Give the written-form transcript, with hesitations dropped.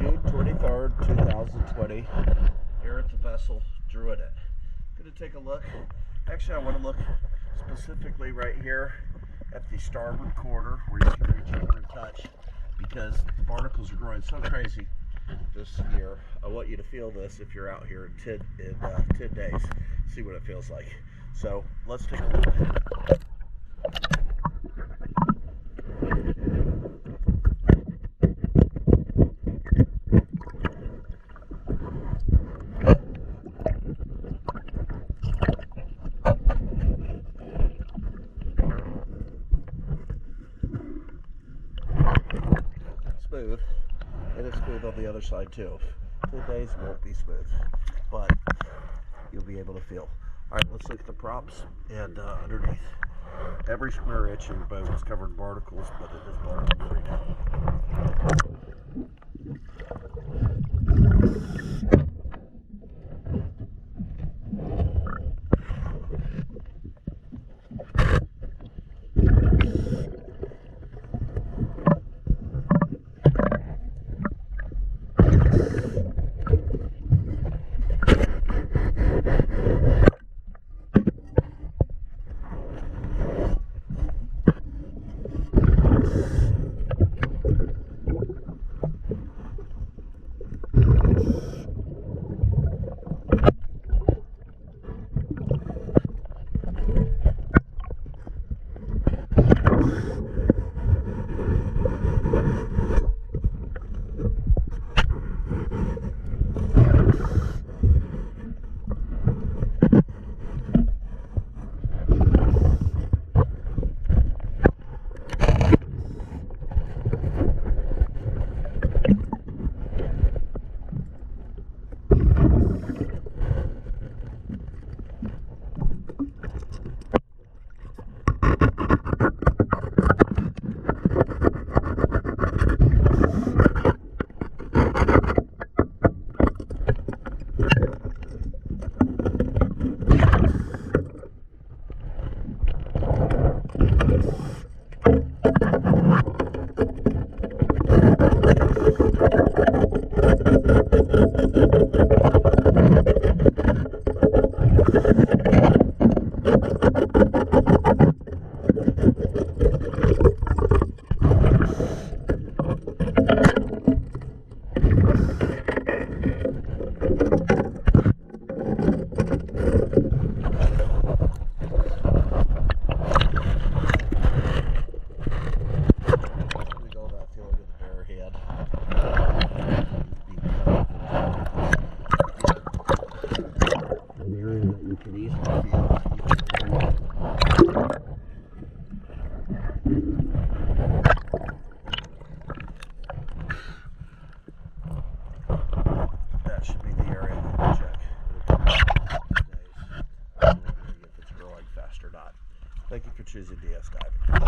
June 23rd, 2020, here at the vessel Drewinit. Going to take a look. Actually, I want to look specifically right here at the starboard quarter where you can reach over and touch, because the barnacles are growing so crazy this year. I want you to feel this if you're out here in 10 days. See what it feels like. So let's take a look. Smooth, and it's smooth on the other side too. 10 days won't be smooth, but you'll be able to feel. All right, let's look at the props and underneath. Every square inch of your boat is covered in barnacles, but it is barnacle free now. You can easily feel. That should be the area that we'll check. If it's growing fast or not. Thank you for choosing DS Diving.